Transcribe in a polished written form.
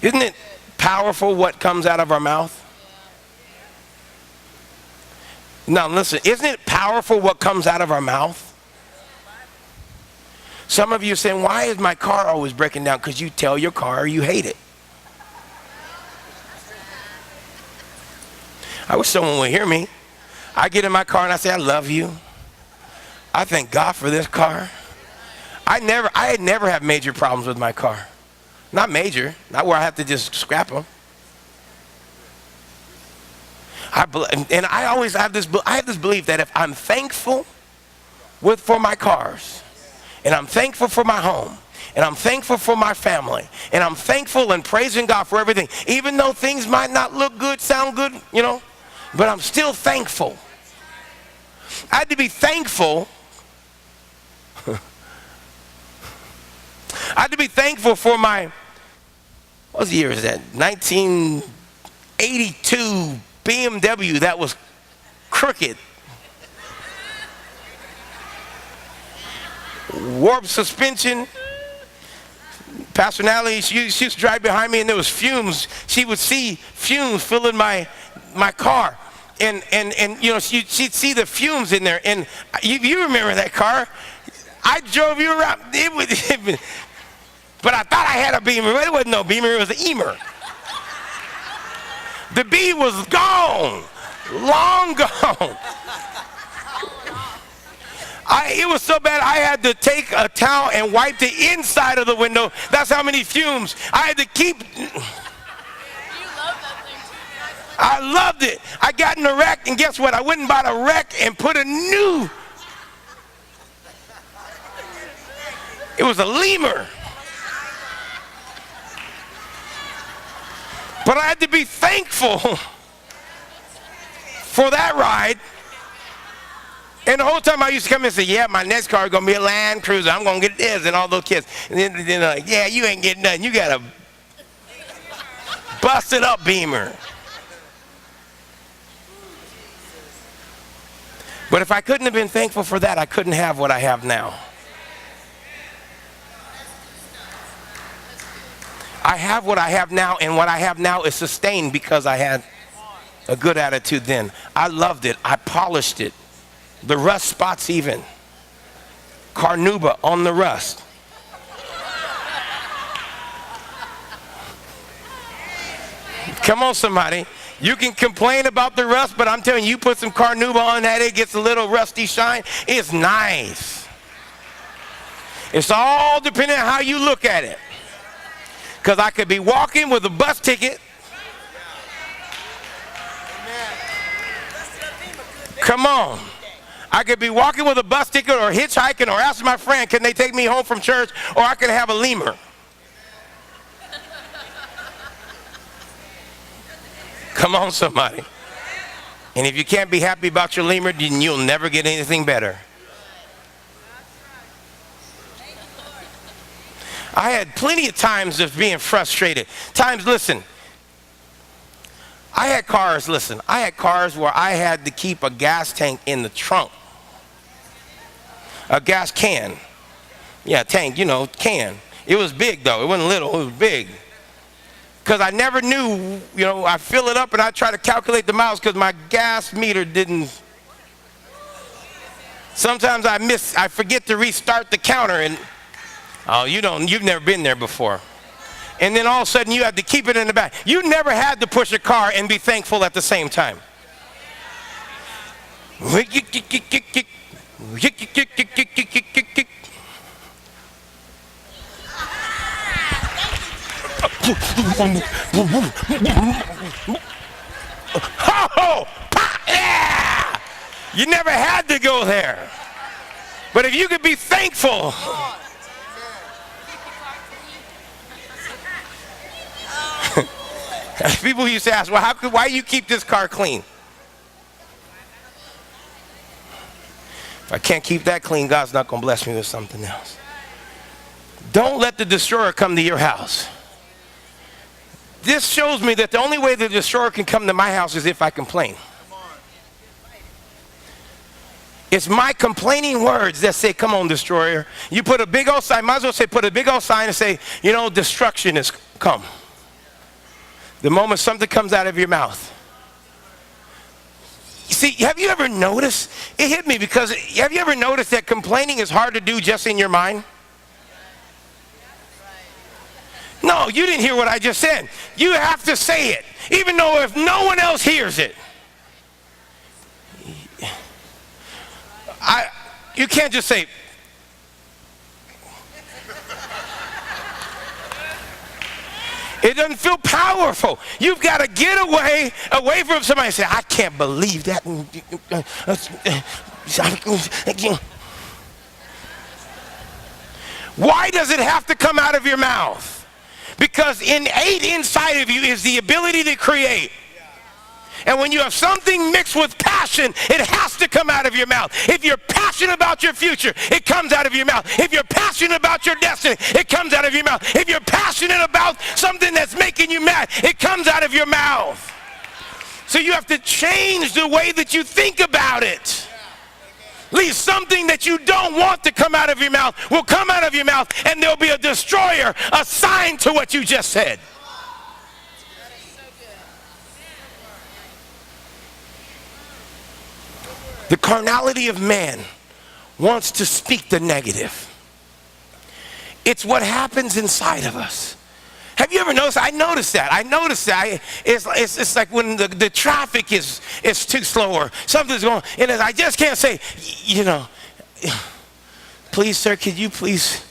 Isn't it powerful what comes out of our mouth? Now listen, isn't it powerful what comes out of our mouth? Some of you are saying, why is my car always breaking down? Because you tell your car you hate it. I wish someone would hear me. I get in my car and I say, I love you. I thank God for this car. I had never had major problems with my car. Not major, not where I have to just scrap them. I always have this belief that if I'm thankful for my cars, and I'm thankful for my home, and I'm thankful for my family, and I'm thankful and praising God for everything, even though things might not look good, sound good, but I'm still thankful. I had to be thankful. I had to be thankful for my, what year is that? 1982 BMW that was crooked. Warped suspension. Pastor Natalie, she used to drive behind me and there was fumes. She would see fumes filling my car. And she'd see the fumes in there. And you remember that car. I drove you around. But I thought I had a Beamer. But it wasn't no Beamer, it was an Eamer. The B was gone. Long gone. It was so bad I had to take a towel and wipe the inside of the window. That's how many fumes. I had to keep. I loved it. I got in a wreck, and guess what? I went and bought a wreck and put a new. It was a lemur. But I had to be thankful for that ride. And the whole time I used to come in and say, yeah, my next car is going to be a Land Cruiser. I'm going to get this, and all those kids. And then they're like, yeah, you ain't getting nothing. You got a busted up Beamer. But if I couldn't have been thankful for that, I couldn't have what I have now. I have what I have now, and what I have now is sustained because I had a good attitude then. I loved it. I polished it. The rust spots even. Carnauba on the rust. Come on, somebody. You can complain about the rust, but I'm telling you, put some Carnauba on that, it gets a little rusty shine. It's nice. It's all depending on how you look at it. Because I could be walking with a bus ticket. Come on. I could be walking with a bus ticket or hitchhiking or asking my friend, can they take me home from church? Or I could have a lemur. Come on, somebody. And if you can't be happy about your lemur, then you'll never get anything better. I had plenty of times of being frustrated. Listen, I had cars where I had to keep a gas tank in the trunk. A gas can. Yeah, tank, can. It was big though, it wasn't little, it was big. Because I never knew, I fill it up and I try to calculate the miles because my gas meter didn't. Sometimes I forget to restart the counter and, you've never been there before. And then all of a sudden you have to keep it in the back. You never had to push a car and be thankful at the same time. Yeah! You never had to go there. But if you could be thankful. People used to ask, well, why do you keep this car clean? If I can't keep that clean, God's not going to bless me with something else. Don't let the destroyer come to your house. This shows me that the only way the destroyer can come to my house is if I complain. It's my complaining words that say, come on, destroyer. You put a big old sign, might as well say, put a big old sign and say, destruction is come. The moment something comes out of your mouth. You see, have you ever noticed? It hit me because have you ever noticed that complaining is hard to do just in your mind? No, you didn't hear what I just said. You have to say it, even though if no one else hears it. You can't just say, it doesn't feel powerful. You've got to get away from somebody and say, I can't believe that. Why does it have to come out of your mouth? Because innate inside of you is the ability to create. And when you have something mixed with passion, it has to come out of your mouth. If you're passionate about your future, it comes out of your mouth. If you're passionate about your destiny, it comes out of your mouth. If you're passionate about something that's making you mad, it comes out of your mouth. So you have to change the way that you think about it. At least something that you don't want to come out of your mouth will come out of your mouth, and there'll be a destroyer assigned to what you just said. The carnality of man wants to speak the negative. It's what happens inside of us. Have you ever noticed? I noticed that. It's like when the traffic is too slow or something's going, and I just can't say, please, sir, could you please